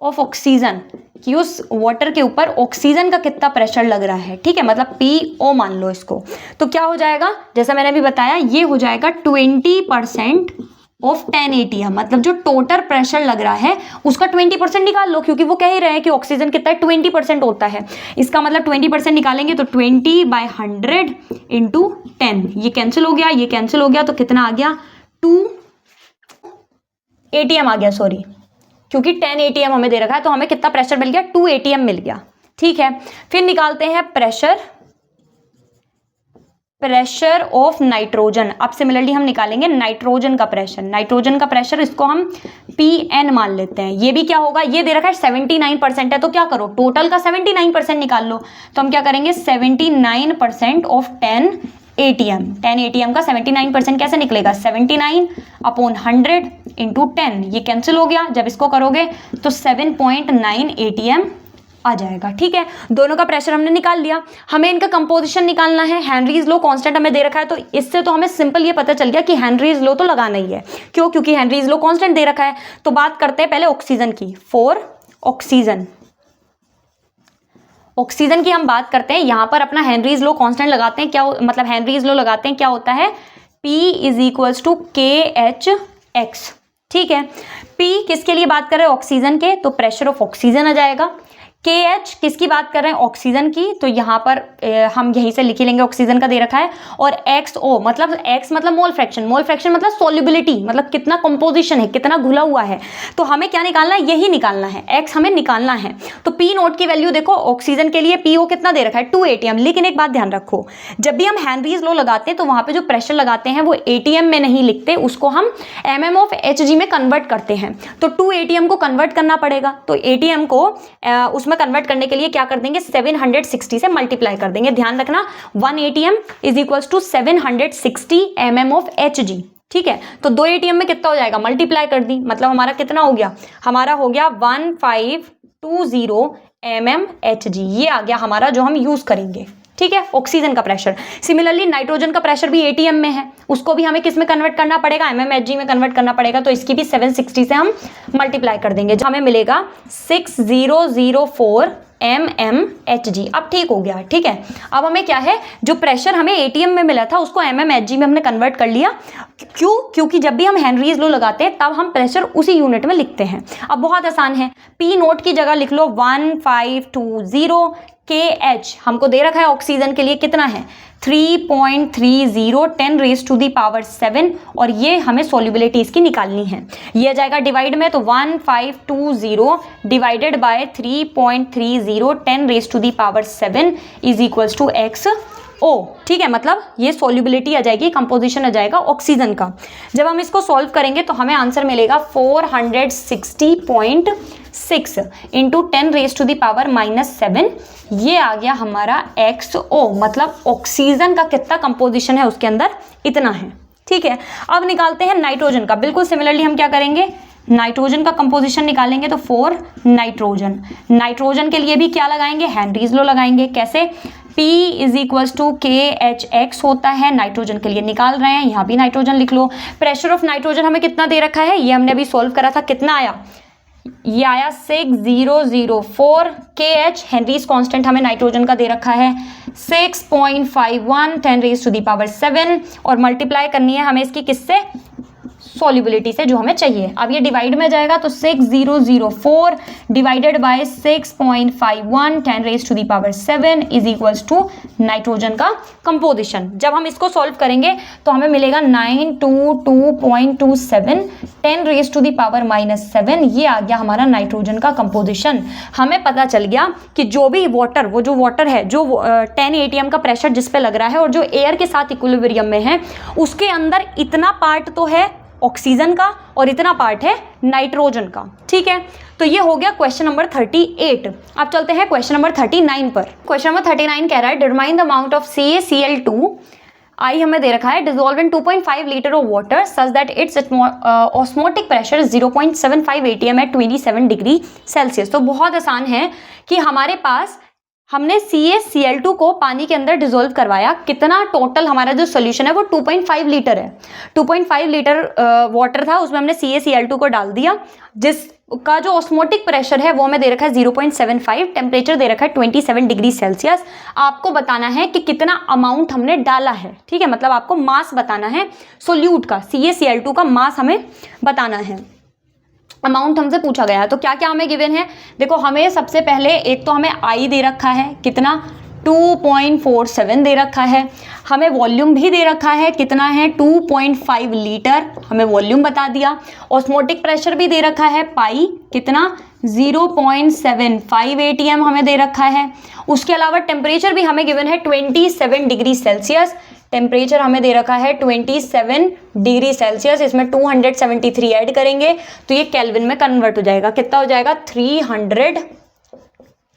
ऑफ ऑक्सीजन कि उस वाटर के ऊपर ऑक्सीजन का कितना प्रेशर लग रहा है। ठीक है, मतलब PO मान लो इसको। तो क्या हो जाएगा, जैसा मैंने अभी बताया, ये हो जाएगा 20% ऑफ 10 atm, मतलब जो टोटल प्रेशर लग रहा है उसका 20% निकाल लो, क्योंकि वो कह ही रहे हैं कि ऑक्सीजन कितना 20% होता है। इसका मतलब 20% निकालेंगे तो 20/100 इंटू 10, ये कैंसिल हो गया, ये कैंसिल हो गया, तो कितना आ गया, 2 atm आ गया, सॉरी, क्योंकि 10 atm हमें दे रखा है, तो हमें कितना प्रेशर मिल गया, 2 atm मिल गया। ठीक है, फिर निकालते हैं प्रेशर ऑफ नाइट्रोजन। अब सिमिलरली हम निकालेंगे नाइट्रोजन का प्रेशर। नाइट्रोजन का प्रेशर इसको हम PN मान लेते हैं। ये भी क्या होगा, ये दे रखा है 79% है, तो क्या करो, टोटल का 79% निकाल लो। तो हम क्या करेंगे, 79% ऑफ 10 atm। 10 atm का 79% कैसे निकलेगा, 79/100 इंटू 10, ये कैंसिल हो गया। जब इसको करोगे तो 7.9 atm आ जाएगा। ठीक है, दोनों का प्रेशर हमने निकाल लिया। हमें इनका कंपोजिशन निकालना है। हेनरीज लॉ कांस्टेंट हमें दे रखा है, तो इससे तो हमें सिंपल ये पता चल गया कि हेनरीज लॉ तो लगाना ही है। क्यों, क्योंकि हेनरीज लॉ कांस्टेंट दे रखा है। तो बात करते हैं पहले ऑक्सीजन की। फॉर ऑक्सीजन की हम बात करते हैं, यहां पर अपना हेनरीज लॉ कांस्टेंट लगाते हैं। क्या मतलब हेनरीज लॉ लगाते हैं, क्या होता है, P = KHX। ठीक है, P किसके लिए बात कर रहे हैं, ऑक्सीजन के, तो प्रेशर ऑफ ऑक्सीजन आ जाएगा। KH किसकी बात कर रहे हैं, ऑक्सीजन की, तो यहाँ पर हम यहीं से लिख लेंगे, ऑक्सीजन का दे रखा है। और XO मतलब X मतलब मोल फ्रैक्शन, मोल फ्रैक्शन मतलब सॉल्युबिलिटी, मतलब कितना कंपोजिशन है, कितना घुला हुआ है। तो हमें क्या निकालना है, यही निकालना है, X हमें निकालना है। तो P0 की वैल्यू देखो, ऑक्सीजन के लिए PO कितना दे रखा है, 2 atm। लेकिन एक बात ध्यान रखो, जब भी हम हेनरीज लॉ लगाते हैं तो वहां पे जो प्रेशर लगाते हैं वो atm में नहीं लिखते, उसको हम mm/Hg में कन्वर्ट करते हैं। तो 2 atm को कन्वर्ट करना पड़ेगा। तो atm को उसमें कन्वर्ट करने के लिए क्या कर देंगे, 760 से मल्टीप्लाई कर देंगे। ध्यान रखना, 1 atm = 760 mm/Hg। ठीक है, तो 2 atm में कितना हो जाएगा, मल्टीप्लाई कर दी, मतलब हमारा कितना हो गया, हमारा हो गया 1520 mm/Hg। ये आ गया हमारा जो हम यूज करेंगे। ठीक है, ऑक्सीजन का प्रेशर। सिमिलरली नाइट्रोजन का प्रेशर भी atm में है, उसको भी हमें किस में कन्वर्ट करना पड़ेगा, mm/Hg में कन्वर्ट करना पड़ेगा। तो इसकी भी 760 से हम मल्टीप्लाई कर देंगे, जो हमें मिलेगा 6004 mm/Hg। अब ठीक हो गया। ठीक है, अब हमें क्या है, जो प्रेशर हमें atm में मिला था उसको mm/Hg में हमने कन्वर्ट कर लिया। क्यों, क्योंकि जब भी हम हेनरीज लॉ लगाते हैं तब हम प्रेशर उसी यूनिट में लिखते हैं। अब बहुत आसान है, P0 की जगह लिख लो 1520 KH। हमको दे रखा है ऑक्सीजन के लिए कितना है, 3.30 10⁻⁷, और ये हमें सॉल्युबिलिटी इसकी निकालनी है। ये आ जाएगा डिवाइड में, तो 1520 डिवाइडेड बाय 3.30 10⁻⁷ = XO। ठीक है, मतलब ये सॉल्युबिलिटी आ जाएगी, कंपोजिशन आ जाएगा ऑक्सीजन का। जब हम इसको सॉल्व करेंगे तो हमें आंसर मिलेगा 460.6 इंटू 10⁻⁻7। ये आ गया हमारा XO, मतलब ऑक्सीजन का कितना कंपोजिशन है उसके अंदर, इतना है। ठीक है, अब निकालते हैं नाइट्रोजन का। बिल्कुल सिमिलरली हम क्या करेंगे, नाइट्रोजन का कंपोजिशन निकालेंगे। तो फॉर नाइट्रोजन के लिए भी क्या लगाएंगे, हेनरीज लॉ लगाएंगे। कैसे, P = KHX होता है, नाइट्रोजन के लिए निकाल रहे हैं, यहाँ भी नाइट्रोजन लिख लो। प्रेशर ऑफ नाइट्रोजन हमें कितना दे रखा है, ये हमने अभी सॉल्व करा था, कितना आया, ये आया 6004 KH। हेनरीज कांस्टेंट हमें नाइट्रोजन का दे रखा है 6.51 10⁻⁷, और मल्टीप्लाई करनी है हमें इसकी किससे, सॉल्युबिलिटी से, जो हमें चाहिए। अब ये डिवाइड में जाएगा, तो 6004 डिवाइडेड बाय 6.51 10⁻⁷ = नाइट्रोजन का कंपोजिशन। जब हम इसको सॉल्व करेंगे तो हमें मिलेगा 922.27 10⁻⁻7। ये आ गया हमारा नाइट्रोजन का कंपोजिशन। हमें पता चल गया कि जो भी वाटर, वो जो वाटर है, जो 10 atm का प्रेशर जिस पे लग रहा है और जो एयर के साथ इक्विलिब्रियम में है, उसके अंदर इतना पार्ट तो है ऑक्सीजन का और इतना पार्ट है नाइट्रोजन का। ठीक है, तो ये हो गया क्वेश्चन नंबर 38। अब चलते हैं क्वेश्चन नंबर 39 पर। क्वेश्चन नंबर 39 कह रहा है determine the amount of CaCl2 i हमें दे रखा है dissolve in 2.5 litre of water such that its osmotic pressure 0.75 atm at 27 degree Celsius. तो बहुत आसान है कि हमारे पास हमने CaCl2 को पानी के अंदर डिजोल्व करवाया, कितना टोटल हमारा जो सोल्यूशन है वो 2.5 लीटर है। 2.5 लीटर वाटर था, उसमें हमने CaCl2 को डाल दिया, जिसका जो ऑस्मोटिक प्रेशर है वो हमें दे रखा है 0.75, टेम्परेचर दे रखा है 27 डिग्री सेल्सियस। आपको बताना है कि कितना अमाउंट हमने डाला है। ठीक है, मतलब आपको मास बताना है सोल्यूट का, CaCl2 का मास हमें बताना है। अमाउंट हमसे पूछा गया है, तो क्या क्या हमें गिवन है, देखो हमें सबसे पहले एक तो हमें आई दे रखा है, कितना 2.47 दे रखा है, हमें वॉल्यूम भी दे रखा है, कितना है 2.5 लीटर, हमें वॉल्यूम बता दिया। ऑस्मोटिक प्रेशर भी दे रखा है पाई, कितना 0.75 atm हमें दे रखा है। उसके अलावा टेम्परेचर भी हमें गिवन है 27 डिग्री सेल्सियस, टेम्परेचर हमें दे रखा है 27 डिग्री सेल्सियस, इसमें 273 ऐड करेंगे तो ये केल्विन में कन्वर्ट हो जाएगा, कितना हो जाएगा 300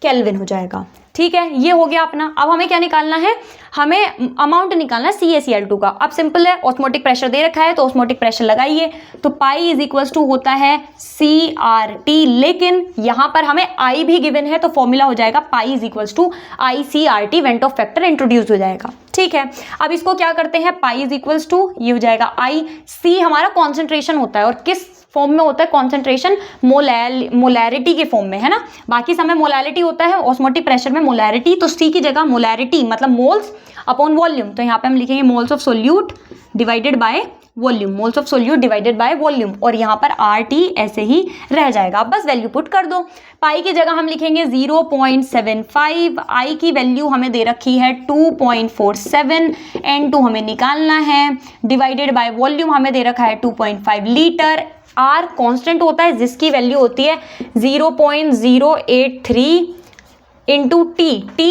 केल्विन हो जाएगा। ठीक है, ये हो गया अपना। अब हमें क्या निकालना है, हमें अमाउंट निकालना है CaCl2 का। अब सिंपल है, ऑस्मोटिक प्रेशर दे रखा है तो ऑस्मोटिक प्रेशर लगाइए, तो पाई इज इक्वल्स टू होता है CRT, लेकिन यहां पर हमें I भी गिवन है तो फॉर्मूला हो जाएगा pi is equals to ICRT, van't Hoff factor introduce हो जाएगा। ठीक है, अब इसको क्या करते हैं, पाई इज इक्वल्स टू ये हो जाएगा I, C हमारा कॉन्सेंट्रेशन होता है और किस फॉर्म में होता है कॉन्सेंट्रेशन, मोलैरिटी के फॉर्म में, है ना। बाकी समय मोलैरिटी होता है, ऑस्मोटिक प्रेशर में मोलैरिटी, तो सी की जगह मोलैरिटी मतलब मोल्स अपॉन वॉल्यूम, तो यहाँ पे हम लिखेंगे moles of solute divided by volume, moles of solute divided by volume, और यहाँ पर RT ऐसे ही रह जाएगा। अब बस वैल्यू पुट कर दो, पाई की जगह हम लिखेंगे 0.75, आई की वैल्यू हमें दे रखी है 2.47, N2 हमें निकालना है, डिवाइडेड बाय वॉल्यूम हमें दे रखा है 2.5 लीटर, R कांस्टेंट होता है जिसकी वैल्यू होती है 0.083 इंटू T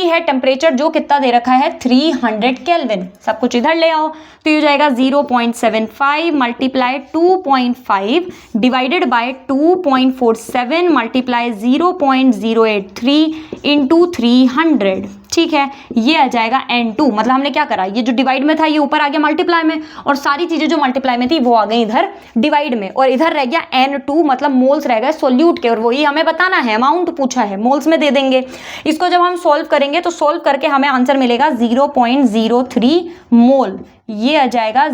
है टेम्परेचर जो कितना दे रखा है 300 केल्विन, सब कुछ इधर ले आओ तो ये हो जाएगा 0.75 multiply 2.5 divided by 2.47 multiply 0.083 into 300। ठीक है, ये आ जाएगा N2, मतलब हमने क्या करा, ये जो डिवाइड में था ये ऊपर आ गया मल्टीप्लाई में, और सारी चीजें जो मल्टीप्लाई में थी वो आ गई इधर डिवाइड में, और इधर रह गया N2 मतलब मोल्स रह गए सोल्यूट के, और वही हमें बताना है, अमाउंट पूछा है, मोल्स में दे देंगे। इसको जब हम सॉल्व करेंगे तो सॉल्व करके हमें आंसर मिलेगा 0.03 मोल, ये आ जाएगा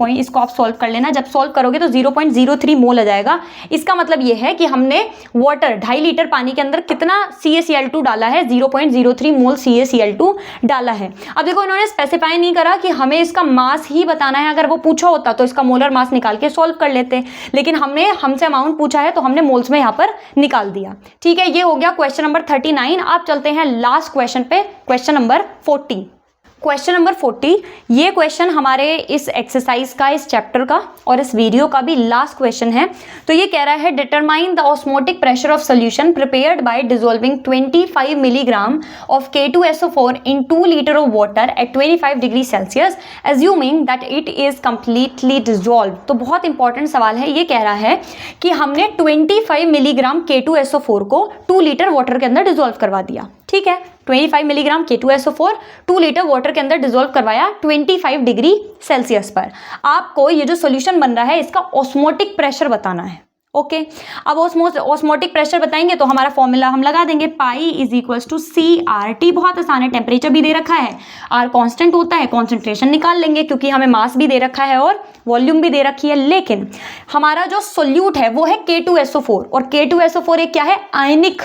इसको आप सॉल्व कर लेना, जब सॉल्व करोगे तो 0.03 मोल आ जाएगा। इसका मतलब ये है कि हमने वाटर 2.5 लीटर पानी के अंदर कितना CaCl2 डाला है, 0.03 मोल CaCl2 डाला है। अब देखो इन्होंने स्पेसिफाई नहीं करा कि हमें इसका मास ही बताना है, अगर वो पूछा होता तो इसका मोलर मास निकाल के सॉल्व कर लेते, लेकिन हमसे अमाउंट पूछा है तो हमने मोल्स में यहाँ पर निकाल दिया। ठीक है, ये हो गया क्वेश्चन नंबर 39। आप चलते हैं लास्ट क्वेश्चन पे, क्वेश्चन नंबर 40। क्वेश्चन नंबर 40, ये क्वेश्चन हमारे इस एक्सरसाइज का, इस चैप्टर का और इस वीडियो का भी लास्ट क्वेश्चन है। तो ये कह रहा है determine the osmotic pressure of solution prepared by dissolving 25 milligram of K2SO4 in 2 litre of water at 25 degree Celsius assuming that it is completely dissolve. तो बहुत इंपॉर्टेंट सवाल है, ये कह रहा है कि हमने 25 मिलीग्राम K2SO4 को 2 लीटर वाटर के अंदर डिसॉल्व करवा दिया। ठीक है, 25 मिलीग्राम K2SO4 2 लीटर वाटर के अंदर डिसॉल्व करवाया 25 डिग्री सेल्सियस पर। आपको ये जो सॉल्यूशन बन रहा है इसका ऑस्मोटिक प्रेशर बताना है। ओके, अब ऑस्मोटिक प्रेशर बताएंगे तो हमारा फॉर्मूला हम लगा देंगे, pi is equals to CRT। बहुत आसान है, टेम्परेचर भी दे रखा है, R कांस्टेंट होता है, कॉन्सेंट्रेशन निकाल लेंगे क्योंकि हमें मास भी दे रखा है और वॉल्यूम भी दे रखी है। लेकिन हमारा जो सोल्यूट है वो है K2SO4, और K2SO4 एक क्या है, आयनिक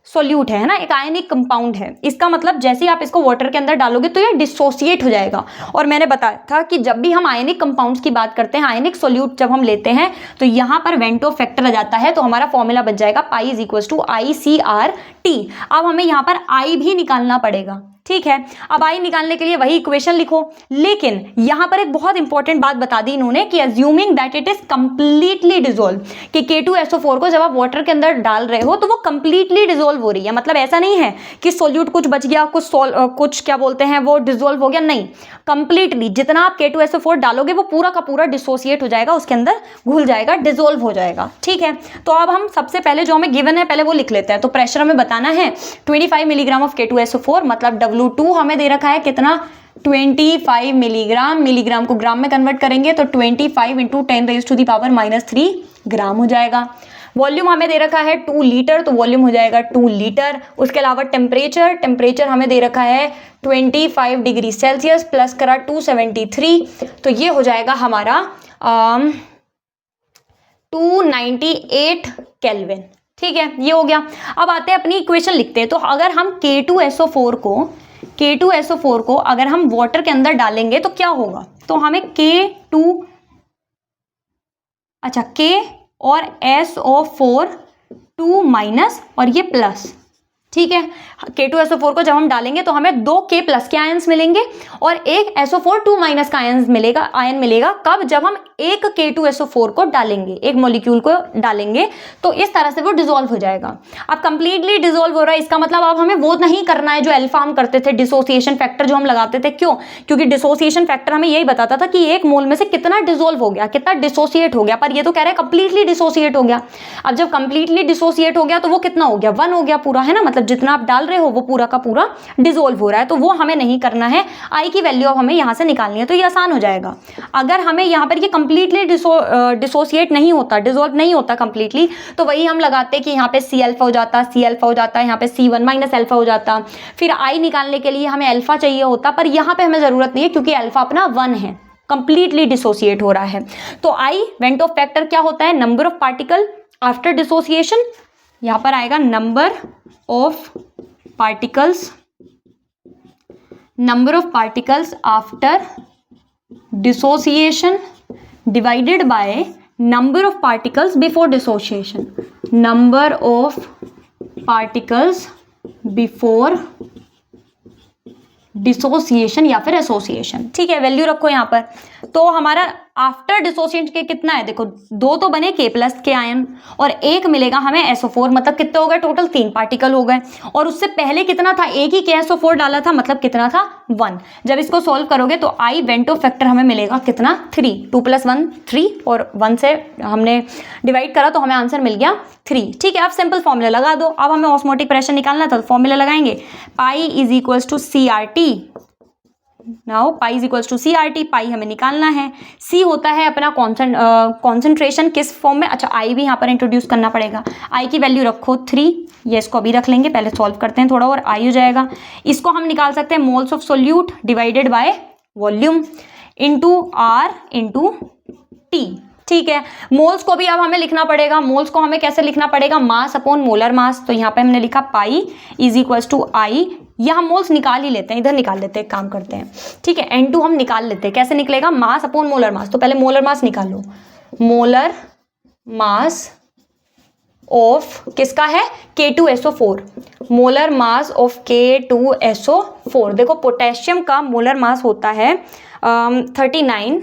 सोल्यूट है ना, एक आयनिक कंपाउंड है। इसका मतलब जैसे ही आप इसको वाटर के अंदर डालोगे तो ये डिसोसिएट हो जाएगा, और मैंने बताया था कि जब भी हम आयनिक कंपाउंड्स की बात करते हैं, आयनिक सोल्यूट जब हम लेते हैं तो यहाँ पर वेंट ऑफ फैक्टर आ जाता है, तो हमारा फॉर्मूला बन जाएगा pi is equals to ICRT। अब हमें यहाँ पर I भी निकालना पड़ेगा, ठीक है। अब आई निकालने के लिए वही इक्वेशन लिखो, लेकिन यहां पर एक बहुत इंपॉर्टेंट बात बता दी इन्होंने कि assuming that it is completely dissolve, कि K2SO4 को जब आप वाटर के अंदर डाल रहे हो तो वो कंप्लीटली डिसॉल्व हो रही है। मतलब ऐसा नहीं है कि सोल्यूट कुछ बच गया, कुछ क्या बोलते हैं वो डिसॉल्व हो गया, नहीं, कंप्लीटली जितना आप K2SO4 डालोगे वो पूरा का पूरा डिसोसिएट हो जाएगा, उसके अंदर घुल जाएगा, डिसॉल्व हो जाएगा। ठीक है, तो अब हम सबसे पहले जो हमें गिवन है पहले वो लिख लेते हैं। तो प्रेशर हमें बताना है 25 मिलीग्राम ऑफ K2SO4, मतलब W2 हमें दे रखा है कितना, 25 मिलीग्राम, मिलीग्राम को ग्राम में कन्वर्ट करेंगे तो 25 इंटू 10⁻³ ग्राम हो जाएगा। वॉल्यूम हमें दे रखा है 2 लीटर, तो वॉल्यूम हो जाएगा 2 लीटर। उसके अलावा टेम्परेचर हमें दे रखा है 25 डिग्री सेल्सियस प्लस करा 273, तो ये हो जाएगा हमारा 298 केल्विन। ठीक है, ये हो गया। अब आते हैं अपनी इक्वेशन लिखते हैं। तो अगर हम K2SO4 को अगर हम वाटर के अंदर डालेंगे तो क्या होगा, तो हमें K और SO4 2 माइनस और ये प्लस। ठीक है, K2SO4 को जब हम डालेंगे तो हमें 2 K प्लस के आयंस मिलेंगे और एक SO4 2 माइनस का आयन मिलेगा। कब, जब हम एक K2SO4 को डालेंगे, एक मॉलिक्यूल को डालेंगे, तो इस तरह से वो डिसॉल्व हो जाएगा। अब कंप्लीटली डिसॉल्व हो रहा है, इसका मतलब अब हमें वो नहीं करना है जो अल्फा हम करते थे, डिसोसिएशन फैक्टर जो हम लगाते थे। क्यों, क्योंकि डिसोसिएशन फैक्टर हमें यही बताता था कि एक मोल में से कितना डिसॉल्व हो गया, कितना डिसोसिएट हो गया, पर ये तो कह रहा है कंप्लीटली डिसोसिएट हो गया। अब जब कंप्लीटली डिसोसिएट हो गया तो वो कितना हो गया, 1 हो गया पूरा, है ना, मतलब जितना आप डाल रहे हो वो पूरा का पूरा डिसॉल्व हो रहा है, तो वो हमें नहीं करना है। आई की वैल्यू अब हमें यहां से निकालनी है, तो ये आसान हो जाएगा। अगर हमें यहां पर ये कंप्लीटली डिसोसिएट नहीं होता, डिसॉल्व नहीं होता कंप्लीटली, तो वही हम लगाते कि यहाँ पे C अल्फा हो जाता, यहाँ पे C1 माइनस अल्फा हो जाता। फिर आई निकालने के लिए हमें अल्फा चाहिए होता, पर यहाँ पे हमें जरूरत नहीं है क्योंकि अल्फा अपना 1 है, कंप्लीटली डिसोसिएट हो रहा है। तो आई वेंट ऑफ फैक्टर क्या होता है, number of particle after dissociation. यहां पर आएगा number of particles after dissociation divided by number of particles before dissociation, number of particles before dissociation या फिर एसोसिएशन। ठीक है, वैल्यू रखो यहाँ पर। तो हमारा आफ्टर डिसोसिएशन के कितना है, देखो 2 तो बने K प्लस के आयन और 1 मिलेगा हमें SO4, मतलब कितने हो गए टोटल, 3 पार्टिकल हो गए। और उससे पहले कितना था, एक ही KSO4 डाला था, मतलब कितना था 1। जब इसको सॉल्व करोगे तो आई वेंट ऑफ फैक्टर हमें मिलेगा कितना, 3, 2 + 1 3 और 1 से हमने डिवाइड करा तो हमें आंसर मिल गया 3। ठीक है, अब सिंपल फॉर्मूला लगा दो। अब हमें ऑस्मोटिक प्रेशर निकालना था तो फॉर्मूला लगाएंगे, pi is equals to CRT। Now pi is equals to CRT, pi हमें निकालना है। C होता है अपना कॉन्सेंट्रेशन, किस फॉर्म में, अच्छा आई भी यहाँ पर इंट्रोड्यूस करना पड़ेगा। आई की वैल्यू रखो 3, ये इसको अभी रख लेंगे, पहले सॉल्व करते हैं थोड़ा और आई हो जाएगा। इसको हम निकाल सकते हैं moles of solute divided by volume into R into T। ठीक है, मोल्स को भी अब हमें लिखना पड़ेगा। मोल्स को हमें कैसे लिखना पड़ेगा, मास अपॉन मोलर मास। तो यहाँ पे हमने लिखा पाई इज इक्वल्स टू आई, यहाँ मोल्स निकाल ही लेते हैं, इधर निकाल लेते हैं, काम करते हैं। ठीक है, N2 हम निकाल लेते हैं, कैसे निकलेगा, मास अपॉन मोलर मास। तो पहले मोलर मास निकालो, मोलर मास ऑफ किसका है, K2SO4, molar mass of K2SO4। देखो पोटेशियम का मोलर मास होता है 39,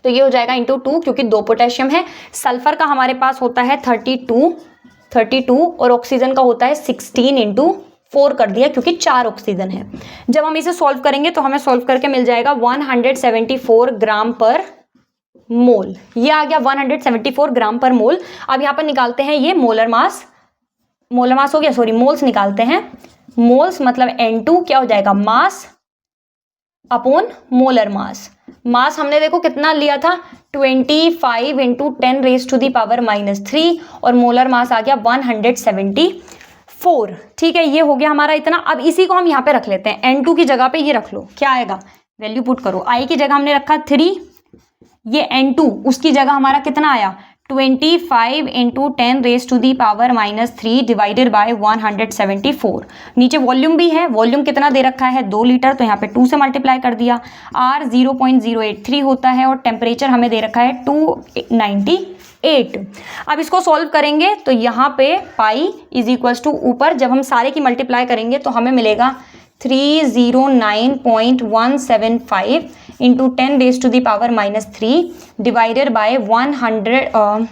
तो ये हो जाएगा इंटू 2 क्योंकि 2 पोटेशियम है। सल्फर का हमारे पास होता है 32 और ऑक्सीजन का होता है 16 इंटू 4 कर दिया क्योंकि 4 ऑक्सीजन है। जब हम इसे सॉल्व करेंगे तो हमें सॉल्व करके मिल जाएगा 174 ग्राम पर मोल। ये आ गया 174 ग्राम पर मोल। अब यहाँ पर निकालते हैं ये मोलर मास हो गया, सॉरी मोल्स निकालते हैं। मोल्स मतलब N2 क्या हो जाएगा, मास अपॉन मोलर मास। मास हमने देखो कितना लिया था, 25 इंटू 10⁻³ और मोलर मास आ गया 174। ठीक है, ये हो गया हमारा इतना। अब इसी को हम यहाँ पे रख लेते हैं, N2 की जगह पे ये रख लो, क्या आएगा, वैल्यू पुट करो। आई की जगह हमने रखा 3, ये N2 उसकी जगह हमारा कितना आया, 25 इंटू 10⁻³ डिवाइडेड बाय 174। नीचे वॉल्यूम भी है, वॉल्यूम कितना दे रखा है 2 लीटर, तो यहाँ पे 2 से मल्टीप्लाई कर दिया। R 0.083 होता है और टेम्परेचर हमें दे रखा है 298। अब इसको सॉल्व करेंगे तो यहाँ पे पाई इज इक्वल्स टू ऊपर जब हम सारे की मल्टीप्लाई करेंगे तो हमें मिलेगा 309.175 इंटू 10⁻³ डिवाइडेड बाय 100,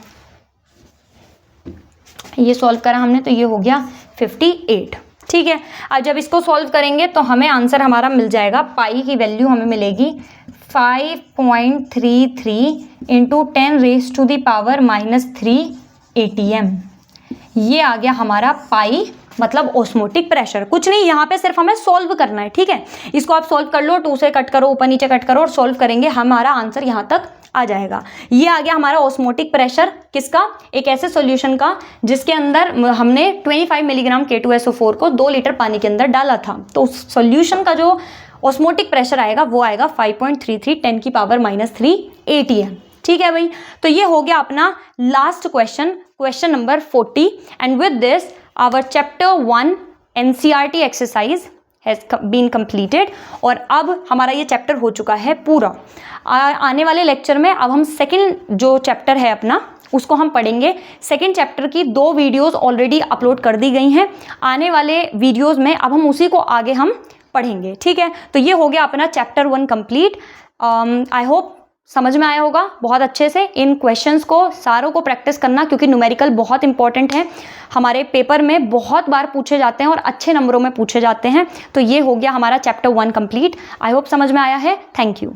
ये सॉल्व करा हमने तो ये हो गया 58। ठीक है, अब जब इसको सॉल्व करेंगे तो हमें आंसर हमारा मिल जाएगा, पाई की वैल्यू हमें मिलेगी 5.33 इंटू 10⁻³ ATM। ये आ गया हमारा पाई, मतलब ऑस्मोटिक प्रेशर। कुछ नहीं, यहाँ पे सिर्फ हमें सॉल्व करना है। ठीक है, इसको आप सॉल्व कर लो, 2 से कट करो, ऊपर नीचे कट करो और सॉल्व करेंगे, हमारा आंसर यहाँ तक आ जाएगा। ये आ गया हमारा ऑस्मोटिक प्रेशर किसका, एक ऐसे सॉल्यूशन का जिसके अंदर हमने 25 मिलीग्राम K2SO4 को 2 लीटर पानी के अंदर डाला था। तो उस सॉल्यूशन का जो ऑस्मोटिक प्रेशर आएगा वो आएगा 5.33 10⁻³ ATM। ठीक है भाई, तो ये हो गया अपना last question, question number 40। And with this our chapter 1 NCERT exercise has been completed. और अब हमारा ये चैप्टर हो चुका है पूरा। आने वाले लेक्चर में अब हम सेकंड जो चैप्टर है अपना उसको हम पढ़ेंगे। सेकंड चैप्टर की 2 वीडियोस ऑलरेडी अपलोड कर दी गई हैं। आने वाले वीडियोस में अब हम उसी को आगे हम पढ़ेंगे। ठीक है, तो ये हो गया अपना चैप्टर 1 कंप्लीट। आई होप समझ में आया होगा बहुत अच्छे से। इन क्वेश्चंस को सारों को प्रैक्टिस करना, क्योंकि न्यूमेरिकल बहुत इंपॉर्टेंट है, हमारे पेपर में बहुत बार पूछे जाते हैं और अच्छे नंबरों में पूछे जाते हैं। तो ये हो गया हमारा चैप्टर 1 कंप्लीट। आई होप समझ में आया है। Thank you.